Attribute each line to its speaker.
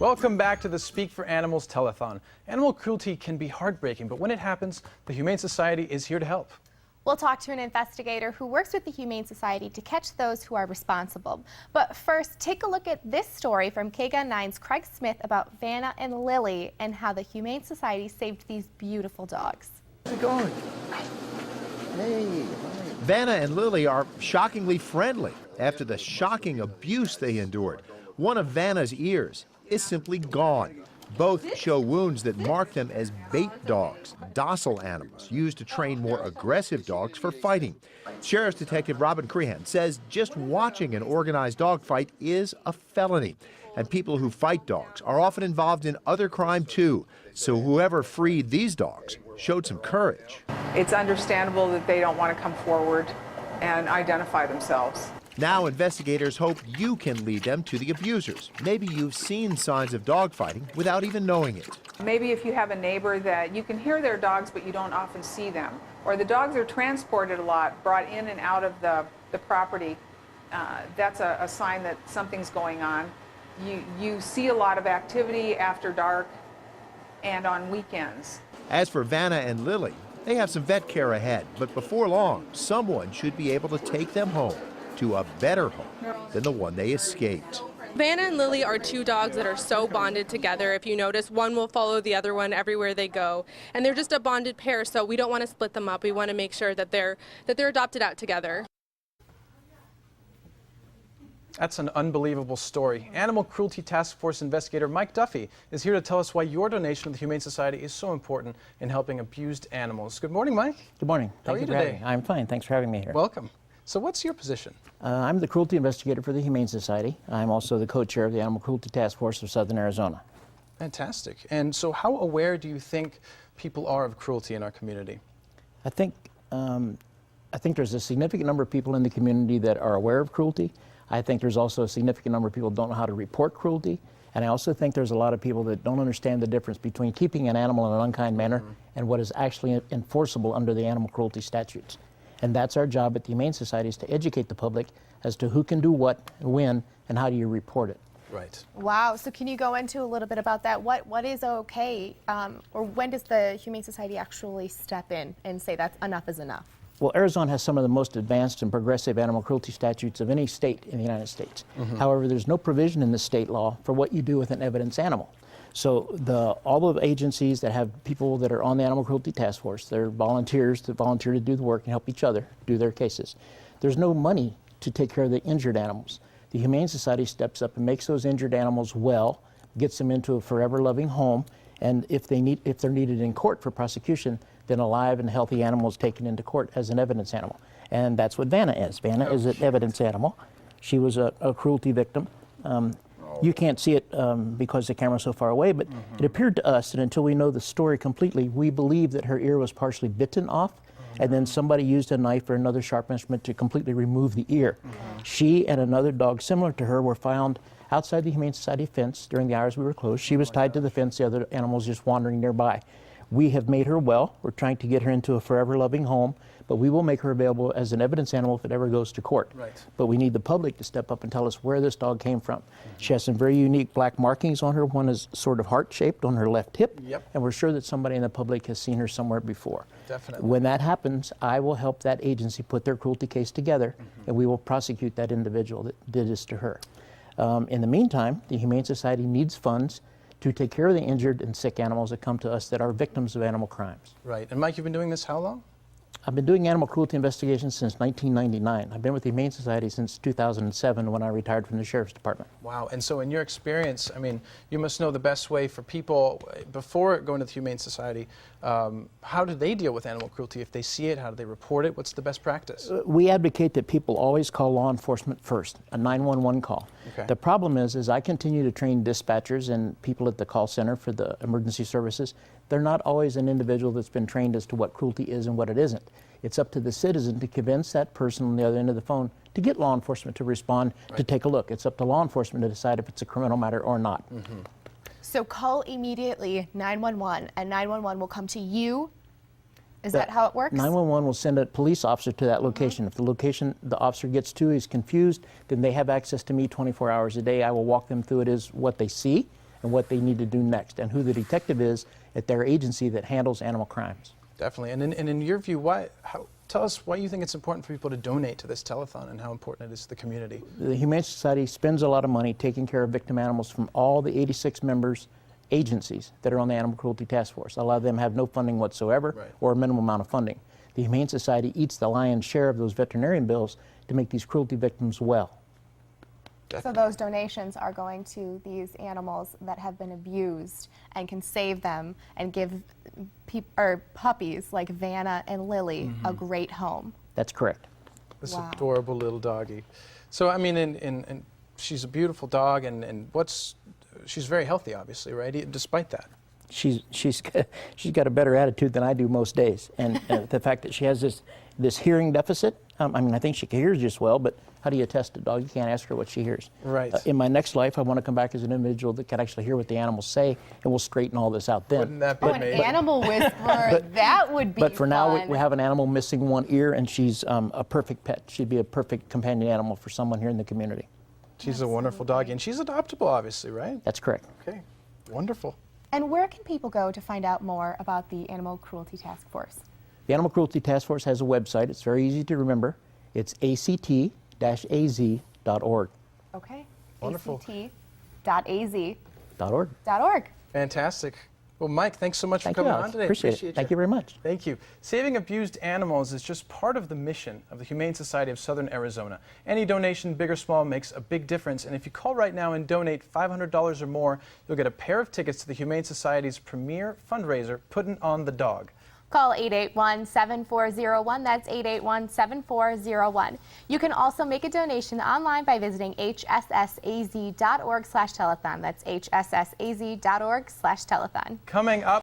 Speaker 1: Welcome back to the Speak for Animals Telethon. Animal cruelty can be heartbreaking, but when it happens, the Humane Society is here to help.
Speaker 2: We'll talk to an investigator who works with the Humane Society to catch those who are responsible. But first, take a look at this story from KGUN 9's Craig Smith about Vanna and Lily and how the Humane Society saved these beautiful dogs.
Speaker 3: How's it going? Hey. Vanna and Lily are shockingly friendly after the shocking abuse they endured. One of Vanna's ears is simply gone. Both show wounds that mark them as bait dogs, docile animals used to train more aggressive dogs for fighting. Sheriff's Detective Robin Crehan says just watching an organized dog fight is a felony, and people who fight dogs are often involved in other crime too. So whoever freed these dogs showed some courage.
Speaker 4: It's understandable that they don't want to come forward and identify themselves.
Speaker 3: Now investigators hope you can lead them to the abusers. Maybe you've seen signs of dogfighting without even knowing it.
Speaker 4: Maybe if you have a neighbor that you can hear their dogs but you don't often see them, or the dogs are transported a lot, brought in and out of the property, that's a sign that something's going on. You see a lot of activity after dark and on weekends.
Speaker 3: As for Vanna and Lily, they have some vet care ahead, but before long, someone should be able to take them home to a better home than the one they escaped.
Speaker 5: Vanna and Lily are two dogs that are so bonded together. If you notice, one will follow the other one everywhere they go, and they're just a bonded pair, so we don't want to split them up. We want to make sure that they're adopted out together.
Speaker 1: That's an unbelievable story. Animal Cruelty Task Force investigator Mike Duffy is here to tell us why your donation to the Humane Society is so important in helping abused animals. Good morning, Mike.
Speaker 6: Good morning.
Speaker 1: How are you today?
Speaker 6: I'm fine. Thanks for having me here.
Speaker 1: Welcome. So what's your position?
Speaker 6: I'm the cruelty investigator for the Humane Society. I'm also the co-chair of the Animal Cruelty Task Force of Southern Arizona.
Speaker 1: Fantastic. And so how aware do you think people are of cruelty in our community?
Speaker 6: I think there's a significant number of people in the community that are aware of cruelty. I think there's also a significant number of people who don't know how to report cruelty. And I also think there's a lot of people that don't understand the difference between keeping an animal in an unkind manner and what is actually enforceable under the animal cruelty statutes. And that's our job at the Humane Society, is to educate the public as to who can do what, when, and how do you report it.
Speaker 1: Right.
Speaker 2: Wow. So can you go into a little bit about that? What is okay, or when does the Humane Society actually step in and say that enough is enough?
Speaker 6: Well, Arizona has some of the most advanced and progressive animal cruelty statutes of any state in the United States. However, there's no provision in the state law for what you do with an evidence animal. So all the agencies that have people that are on the Animal Cruelty Task Force, they're volunteers that volunteer to do the work and help each other do their cases. There's no money to take care of the injured animals. The Humane Society steps up and makes those injured animals well, gets them into a forever loving home, and if they're needed in court for prosecution, then a live and healthy animal is taken into court as an evidence animal. And that's what Vanna is. Vanna is an evidence animal. She was a cruelty victim. You can't see it because the camera's so far away, but it appeared to us that until we know the story completely, we believe that her ear was partially bitten off, and then somebody used a knife or another sharp instrument to completely remove the ear. She and another dog similar to her were found outside the Humane Society fence during the hours we were closed. She was tied to the fence, the other animals just wandering nearby. We have made her well. We're trying to get her into a forever loving home, but we will make her available as an evidence animal if it ever goes to court.
Speaker 1: Right.
Speaker 6: But we need the public to step up and tell us where this dog came from. She has some very unique black markings on her. One is sort of heart-shaped on her left hip, and we're sure that somebody in the public has seen her somewhere before.
Speaker 1: Definitely.
Speaker 6: When that happens, I will help that agency put their cruelty case together, and we will prosecute that individual that did this to her. In the meantime, the Humane Society needs funds to take care of the injured and sick animals that come to us that are victims of animal crimes.
Speaker 1: Right. And Mike, you've been doing this how long?
Speaker 6: I've been doing animal cruelty investigations since 1999. I've been with the Humane Society since 2007 when I retired from the Sheriff's Department.
Speaker 1: Wow. And so in your experience, I mean, you must know the best way for people before going to the Humane Society. How do they deal with animal cruelty? If they see it, how do they report it? What's the best practice?
Speaker 6: We advocate that people always call law enforcement first, a 911 call.
Speaker 1: Okay.
Speaker 6: The problem is I continue to train dispatchers and people at the call center for the emergency services. They're not always an individual that's been trained as to what cruelty is and what it isn't. It's up to the citizen to convince that person on the other end of the phone to get law enforcement to respond, to take a look. It's up to law enforcement to decide if it's a criminal matter or not.
Speaker 2: So call immediately 911, and 911 will come to you. Is that how it works?
Speaker 6: 911 will send a police officer to that location. If the location the officer gets to is confused, then they have access to me 24 hours a day. I will walk them through it as what they see. and what they need to do next, and who the detective is at their agency that handles animal crimes.
Speaker 1: Definitely. And in your view, tell us why you think it's important for people to donate to this telethon and how important it is to the community.
Speaker 6: The Humane Society spends a lot of money taking care of victim animals from all the 86 members agencies that are on the Animal Cruelty Task Force. A lot of them have no funding whatsoever,
Speaker 1: Right.
Speaker 6: or a minimum amount of funding. The Humane Society eats the lion's share of those veterinarian bills to make these cruelty victims well.
Speaker 2: So those donations are going to these animals that have been abused and can save them and give puppies like Vanna and Lily a great home.
Speaker 6: That's correct.
Speaker 1: This
Speaker 2: Wow.
Speaker 1: adorable little doggy. So, I mean, and she's a beautiful dog, and she's very healthy, obviously, right? Despite that.
Speaker 6: She's got a better attitude than I do most days, and the fact that she has this hearing deficit. I mean, I think she hears just well, but how do you test a dog? You can't ask her what she hears.
Speaker 1: Right.
Speaker 6: In my next life, I want to come back as an individual that can actually hear what the animals say, and we'll straighten all this out then.
Speaker 1: Wouldn't that be
Speaker 2: Oh, an
Speaker 1: amazing?
Speaker 2: animal whisperer, that would be
Speaker 6: But for now,
Speaker 2: fun.
Speaker 6: we have an animal missing one ear, and she's a perfect pet. She'd be a perfect companion animal for someone here in the community.
Speaker 1: She's a wonderful doggy, and she's adoptable, obviously, right?
Speaker 6: That's correct.
Speaker 1: Okay, wonderful.
Speaker 2: And where can people go to find out more about the Animal Cruelty Task Force?
Speaker 6: The Animal Cruelty Task Force has a website. It's very easy to remember. It's act-az.org.
Speaker 2: Okay.
Speaker 1: Wonderful.
Speaker 2: act.az.org.
Speaker 1: Fantastic. Well, Mike, thanks so much
Speaker 6: Thank
Speaker 1: for
Speaker 6: you,
Speaker 1: coming
Speaker 6: Alex.
Speaker 1: on today.
Speaker 6: Appreciate it. Thank you very much.
Speaker 1: Thank you. Saving abused animals is just part of the mission of the Humane Society of Southern Arizona. Any donation, big or small, makes a big difference. And if you call right now and donate $500 or more, you'll get a pair of tickets to the Humane Society's premier fundraiser, Puttin' on the Dog.
Speaker 2: Call 881-7401. That's 881-7401. You can also make a donation online by visiting hssaz.org/telethon. That's hssaz.org/telethon.
Speaker 1: Coming up.